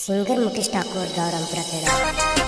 Singer Mukesh Thakur गौरमपुरा Kheda.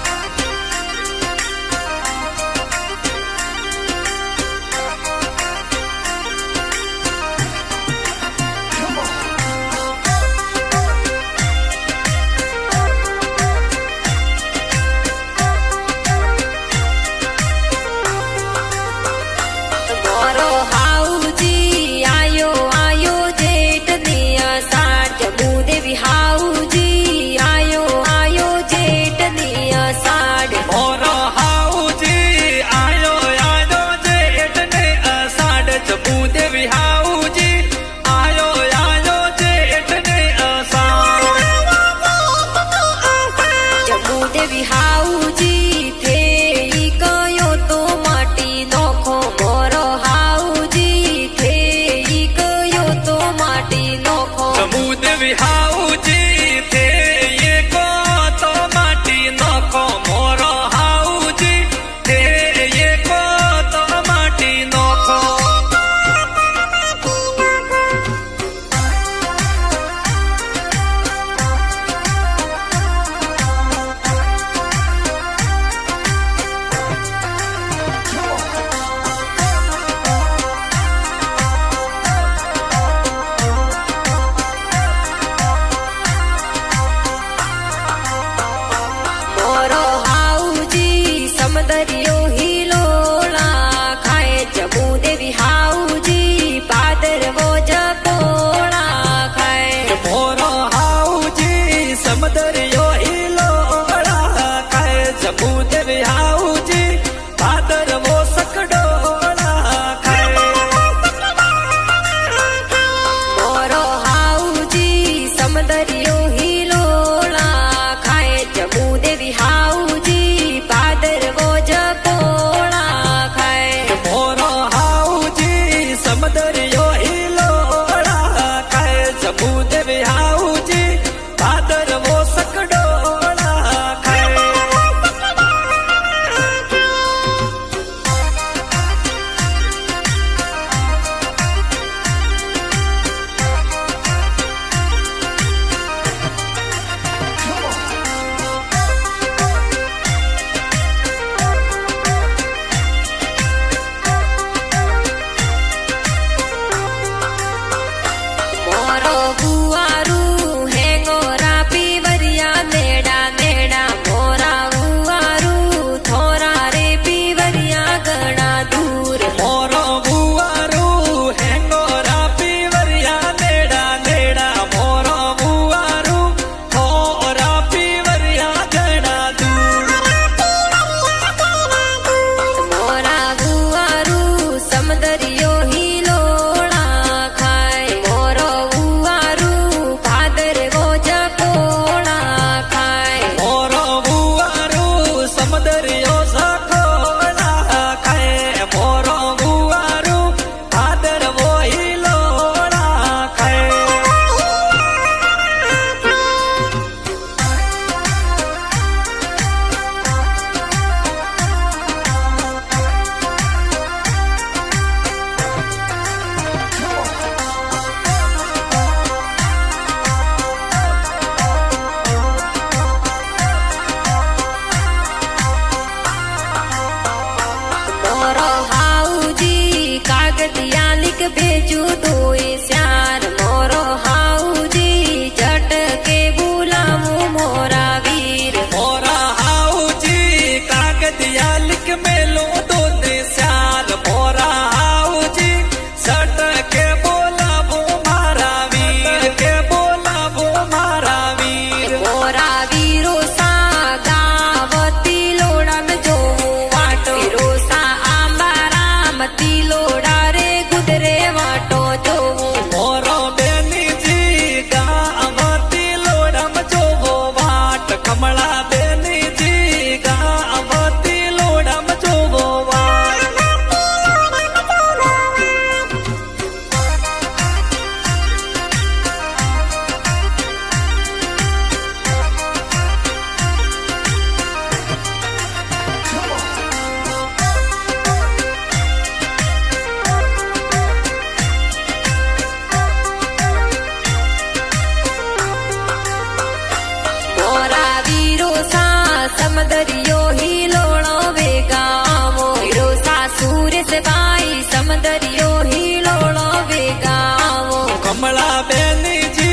समदरियो हिलोड़ो वेगावो रोसा सूर्य से by समदरियो हिलोड़ो वेगावो कमला बेनी जी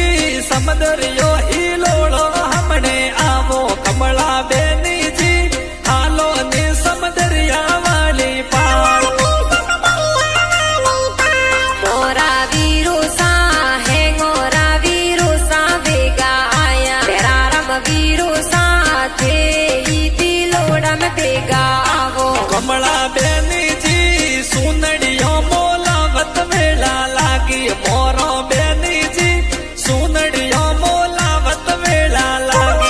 समदरियो हिलोड़ो हमने आवो कमला बेनी जी हालो ने समदरिया वाली पार मोरा वीरो सा है मोरा वीरो सा वेगा आया तेरा रम वीरो सा थे दिलोड़ा में वेगा आवो कमला बेनी जी सुनड़ियो मोलावत वेला लागी मोरो बेनी जी सुनड़ियो मोलावत वेला लागी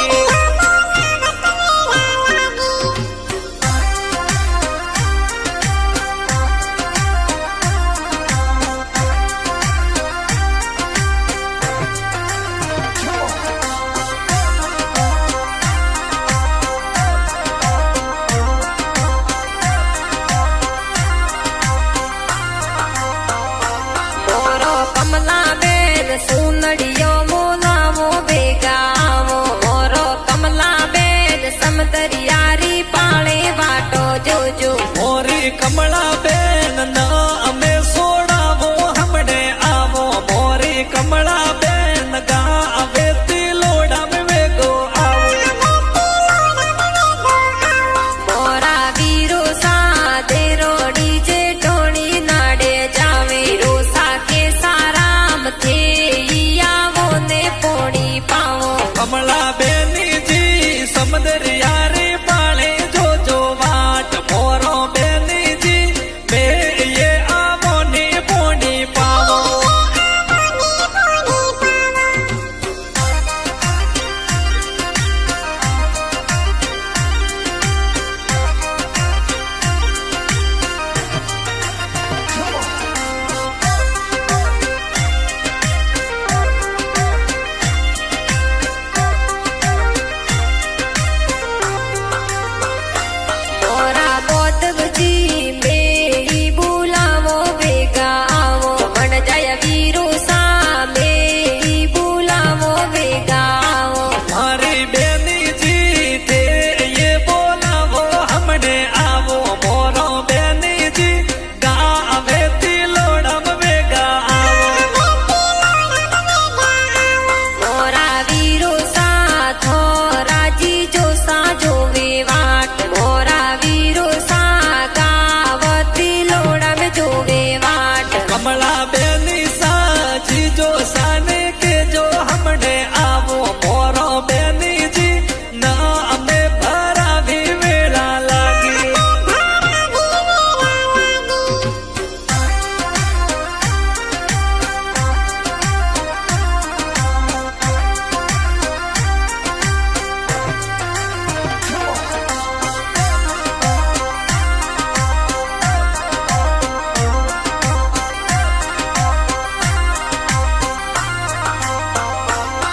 मोरो कमला बेन सुनड़ियो मोलावो बेगावो मोरो कमला बेन समदरियारी पाले बाटो जोजो मोरी कमला बेन न अमे सोड़ावो हमने आवो मोरी कमला बेन गा अवे तिलोड़ा में वेगो आवो मोरा वीरो सा दे रोड़ी जे टोणी नाडे जावे रोसा के साराम थे आवो ने पोणी पावो कमला बेनी जी समदरिया रे पाले जो जो वाट मोरो बेनी जी बे ये आवो नी पोनी पावो मोरा बोधव जी मेरी बुलावो वेगावो मन जय वीरो सा मेरी बुलावो वेगावो मारी बेनी जी थे ये बोलावो हमने आवो मोरो बेनी जी गा अवे तिलोड़म वेगा आवो मोरा वीरो सा थोरा जी जो सा जो वे वाट मोरा वीरो सा गावती लोड़ा में जो वे वाट कमला बेनी सा जी जो साने के जो हमने आवो मोरो बेनी जी ना हमें भरा भी वेला लागी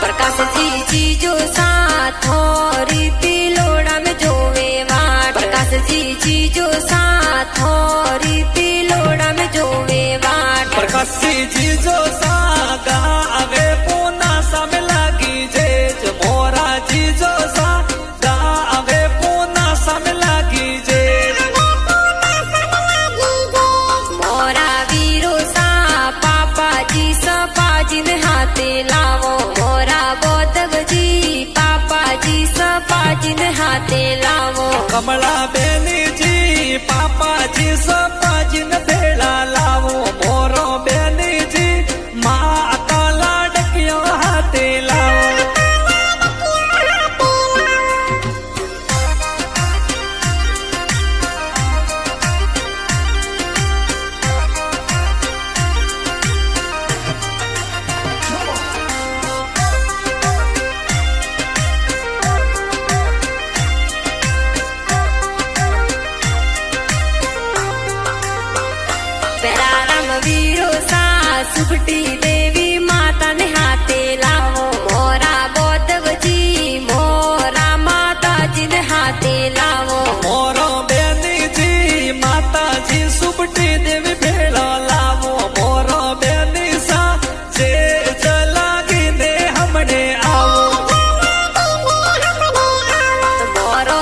प्रकाश जी जो सा थोरी तिलोड़ा में जो वे वाट प्रकाश जी जो सा थोरी तिलोड़ा में जो वे वाट प्रकाशी जी जो सागा अवे पूना सम लागी जे मोरा जी जो सा गा अवे पूना सम लागी जे मोरा वीरो सा पापा जी सपा जिन हाथे लावो मोरा बोधव जी पापा जी सपा जिन हाथे लावो कमला बेनी जी पापा जी सपा जिन भेड़ा लावो मोरो बेनी जी माता लाडकियो हाथे लावो पेरारम वीरो सा सुखटी देवी माता ने हाथे लावो मोरा बोधव जी मोरा माता जी ने हाथे लावो मोरो बेनी जी माता जी सुबटी देवी भेड़ा लावो मोरो बेनी सा जे जलागी ने हमने आवो मोरो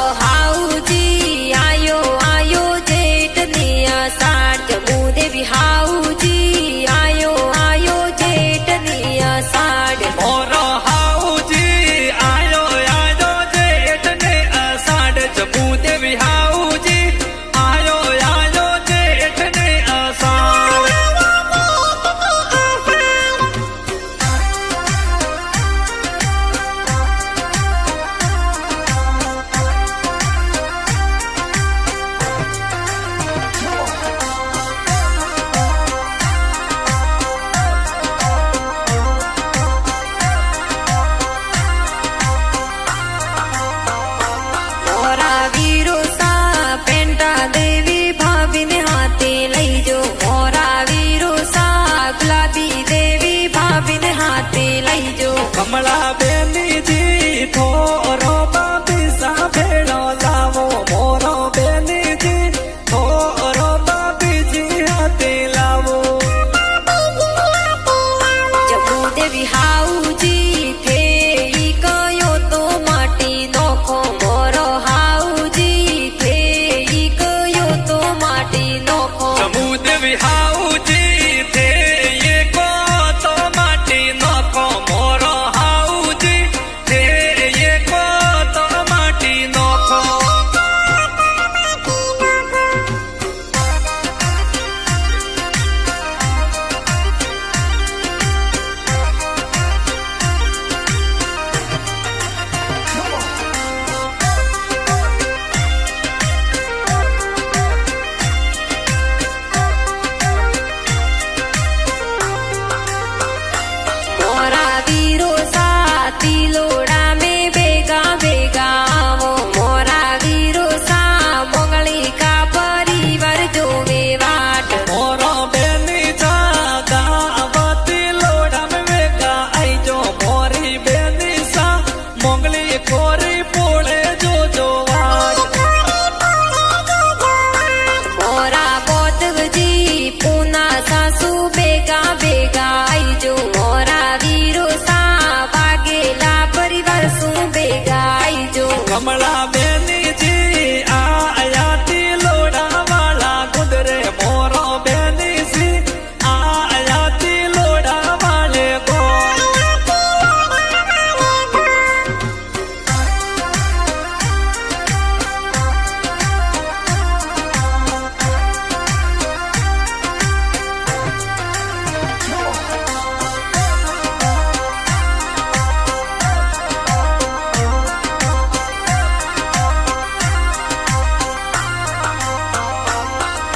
કમળા બેન